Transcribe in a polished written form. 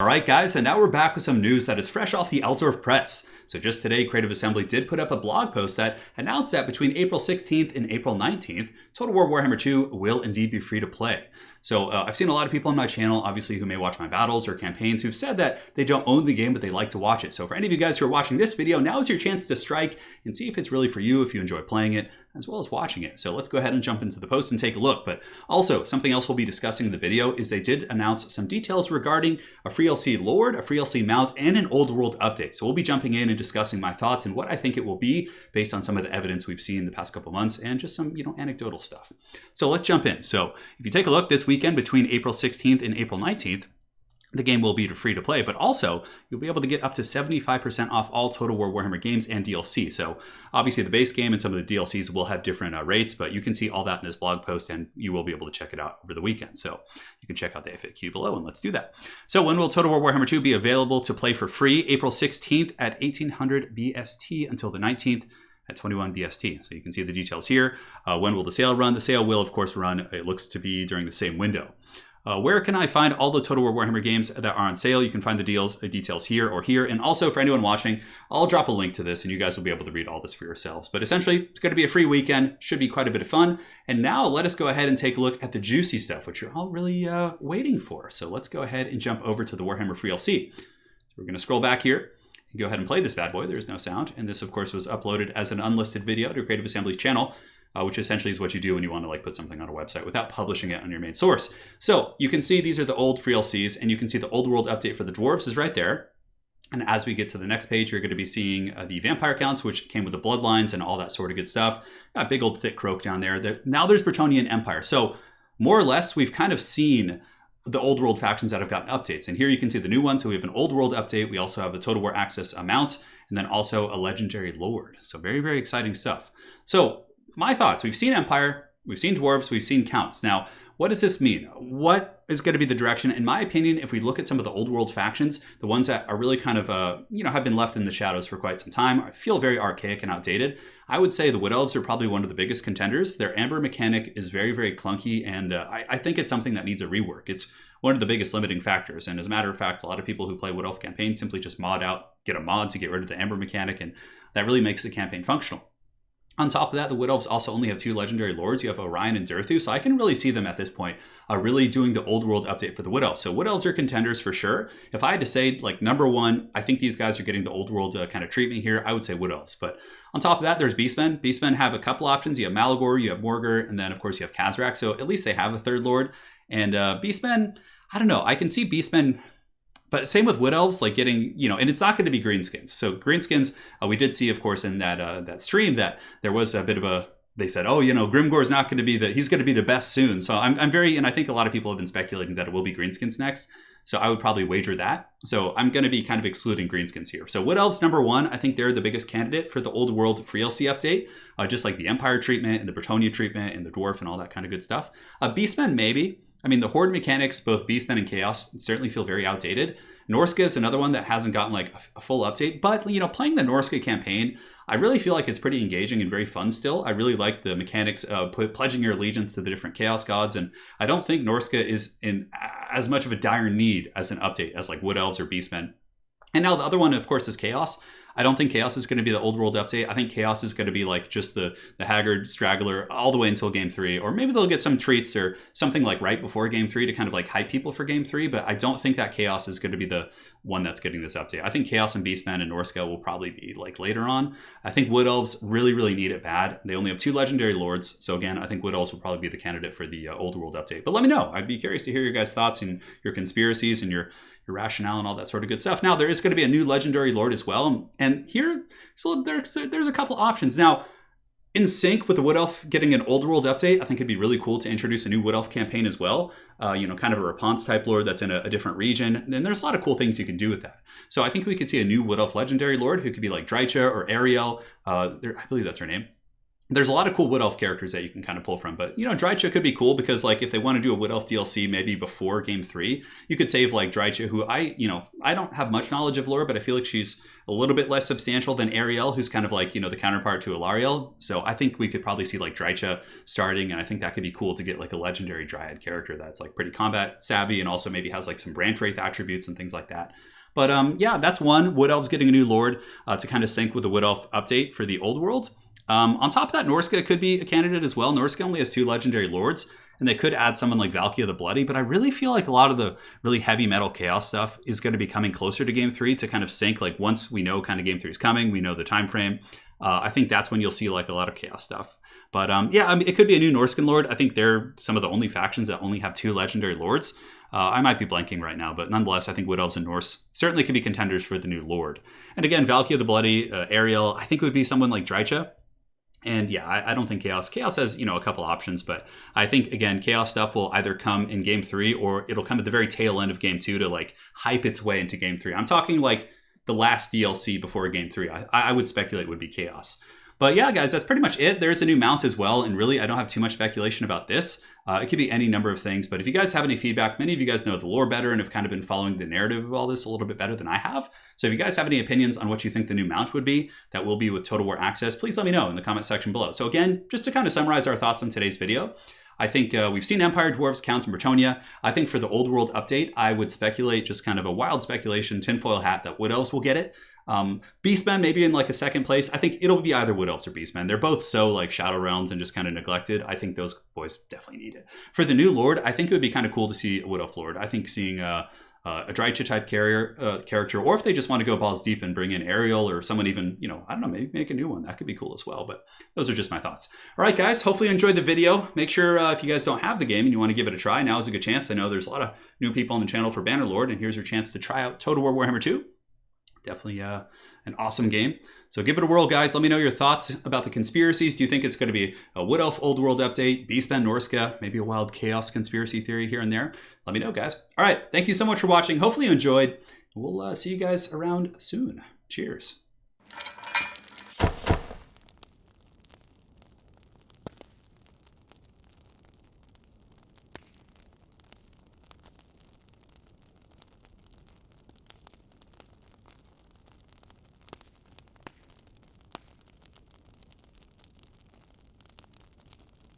Alright guys, and now we're back with some news that is fresh off the Altdorf press. So just today, Creative Assembly did put up a blog post that announced that between April 16th and April 19th, Total War Warhammer 2 will indeed be free to play. So I've seen a lot of people on my channel, obviously, who may watch my battles or campaigns, who've said that they don't own the game, but they like to watch it. So for any of you guys who are watching this video, now is your chance to strike and see if it's really for you, if you enjoy playing it, as well as watching it. So let's go ahead and jump into the post and take a look. But also, something else we'll be discussing in the video is they did announce some details regarding a FLC Lord, a FLC mount, and an Old World update. So we'll be jumping in and discussing my thoughts and what I think it will be based on some of the evidence we've seen the past couple months and just some, anecdotal stuff. So let's jump in. So if you take a look this weekend between April 16th and April 19th, the game will be free to play, but also you'll be able to get up to 75% off all Total War Warhammer games and DLC. So obviously the base game and some of the DLCs will have different rates, but you can see all that in this blog post and you will be able to check it out over the weekend. So you can check out the FAQ below and let's do that. So when will Total War Warhammer 2 be available to play for free? April 16th at 1800 BST until the 19th at 21 BST. So you can see the details here. When will the sale run? The sale will of course run, it looks to be during the same window. Where can I find all the Total War Warhammer games that are on sale? You can find the details here or here. And also for anyone watching, I'll drop a link to this and you guys will be able to read all this for yourselves. But essentially, it's going to be a free weekend. Should be quite a bit of fun. And now let us go ahead and take a look at the juicy stuff, which you're all really waiting for. So let's go ahead and jump over to the Warhammer FLC. So we're going to scroll back here and go ahead and play this bad boy. There's no sound. And this, of course, was uploaded as an unlisted video to Creative Assembly's channel. Which essentially is what you do when you want to put something on a website without publishing it on your main source. So you can see these are the old FLCs, and you can see the Old World update for the dwarves is right there. And as we get to the next page, you're going to be seeing the vampire counts, which came with the bloodlines and all that sort of good stuff. Got a big old thick croak down there. Now there's Bretonnian Empire. So more or less, we've kind of seen the Old World factions that have gotten updates. And here you can see the new one. So we have an Old World update. We also have a Total War Access mount, and then also a Legendary Lord. So very, very exciting stuff. So my thoughts, we've seen Empire, we've seen Dwarves, we've seen Counts. Now, what does this mean? What is going to be the direction? In my opinion, if we look at some of the Old World factions, the ones that are really kind of, have been left in the shadows for quite some time, I feel very archaic and outdated. I would say the Wood Elves are probably one of the biggest contenders. Their Amber mechanic is very, very clunky, and I think it's something that needs a rework. It's one of the biggest limiting factors. And as a matter of fact, a lot of people who play Wood Elf campaigns simply just mod out, get a mod to get rid of the Amber mechanic, and that really makes the campaign functional. On top of that, the Wood Elves also only have two Legendary Lords. You have Orion and Durthu, so I can really see them at this point really doing the Old World update for the Wood Elves. So Wood Elves are contenders for sure. If I had to say, number one, I think these guys are getting the Old World kind of treatment here, I would say Wood Elves. But on top of that, there's Beastmen. Beastmen have a couple options. You have Malagor, you have Morgur, and then, of course, you have Khazrak. So at least they have a third Lord. And Beastmen, I don't know. I can see Beastmen. But same with Wood Elves, getting, and it's not going to be greenskins. So greenskins, we did see, of course, in that stream that there was a bit of they said, oh, Grimgor's not going to be he's going to be the best soon. So I'm very, and I think a lot of people have been speculating that it will be greenskins next. So I would probably wager that. So I'm going to be kind of excluding greenskins here. So Wood Elves, number one, I think they're the biggest candidate for the Old World FLC update, just like the Empire treatment and the Bretonnia treatment and the Dwarf and all that kind of good stuff. Beastmen, maybe. I mean, the Horde mechanics, both Beastmen and Chaos, certainly feel very outdated. Norske is another one that hasn't gotten a full update, but playing the Norske campaign, I really feel like it's pretty engaging and very fun still. I really like the mechanics of pledging your allegiance to the different Chaos gods, and I don't think Norske is in as much of a dire need as an update as Wood Elves or Beastmen. And now the other one, of course, is Chaos. I don't think Chaos is going to be the Old World update. I think Chaos is going to be just the haggard straggler all the way until Game 3. Or maybe they'll get some treats or something right before Game 3 to kind of hype people for Game 3. But I don't think that Chaos is going to be the one that's getting this update. I think Chaos and Beastmen and Norske will probably be later on. I think Wood Elves really, really need it bad. They only have two Legendary Lords. So again, I think Wood Elves will probably be the candidate for the Old World update. But let me know. I'd be curious to hear your guys' thoughts and your conspiracies and your rationale and all that sort of good stuff. Now, there is going to be a new Legendary Lord as well. And here, so there's a couple options. Now, in sync with the Wood Elf getting an Old World update, I think it'd be really cool to introduce a new Wood Elf campaign as well. Kind of a Rapunzel type Lord that's in a different region. And there's a lot of cool things you can do with that. So I think we could see a new Wood Elf Legendary Lord who could be Drycha or Ariel. I believe that's her name. there's a lot of cool Wood Elf characters that you can kind of pull from. But, you know, Drycha could be cool because, like, if they want to do a Wood Elf DLC maybe before Game 3, you could save, like, Drycha, who I don't have much knowledge of lore, but I feel like she's a little bit less substantial than Ariel, who's kind of like, you know, the counterpart to Alariel. So I think we could probably see, like, Drycha starting, and I think that could be cool to get, like, a legendary Dryad character that's, like, pretty combat savvy and also maybe has, like, some branch wraith attributes and things like that. But, yeah, that's one. Wood Elves getting a new Lord to kind of sync with the Wood Elf update for the old world. On top of that, Norske could be a candidate as well. Norske only has 2 legendary lords, and they could add someone like Valkia the Bloody, but I really feel like a lot of the really heavy metal chaos stuff is going to be coming closer to Game 3 to kind of sync. Like, once we know kind of Game 3 is coming, we know the time frame, I think that's when you'll see like a lot of chaos stuff. But yeah, I mean, it could be a new Norscan Lord. I think they're some of the only factions that only have 2 legendary lords. I might be blanking right now, but nonetheless, I think Wood Elves and Norse certainly could be contenders for the new Lord. And again, Valkia the Bloody, Ariel, I think it would be someone like Drycha. And yeah, I don't think Chaos has, you know, a couple options, but I think, again, Chaos stuff will either come in Game 3 or it'll come at the very tail end of Game 2 to like hype its way into Game 3. I'm talking like the last DLC before Game 3. I would speculate would be Chaos. But yeah, guys, that's pretty much it. There's a new mount as well, and really, I don't have too much speculation about this. It could be any number of things, but if you guys have any feedback, many of you guys know the lore better and have kind of been following the narrative of all this a little bit better than I have. So if you guys have any opinions on what you think the new mount would be that will be with Total War Access, please let me know in the comment section below. So again, just to kind of summarize our thoughts on today's video, I think we've seen Empire Dwarves, Counts, and Bretonnia. I think for the Old World update, I would speculate, just kind of a wild speculation, tinfoil hat, that Wood Elves will get it. Beastmen maybe in like a second place. I think it'll be either Wood Elves or Beastmen. They're both so like Shadow Realms and just kind of neglected. I think those boys definitely need it. For the new Lord, I think it would be kind of cool to see a Wood Elf Lord. I think seeing a Drycha type character, or if they just want to go balls deep and bring in Ariel or someone even, you know, I don't know, maybe make a new one. That could be cool as well. But those are just my thoughts. All right, guys, hopefully you enjoyed the video. Make sure if you guys don't have the game and you want to give it a try, now is a good chance. I know there's a lot of new people on the channel for Bannerlord, and here's your chance to try out Total War Warhammer 2. Definitely an awesome game. So give it a whirl, guys. Let me know your thoughts about the conspiracies. Do you think it's going to be a Wood Elf Old World update, Beastmen Norske, maybe a wild chaos conspiracy theory here and there? Let me know, guys. All right. Thank you so much for watching. Hopefully you enjoyed. We'll see you guys around soon. Cheers.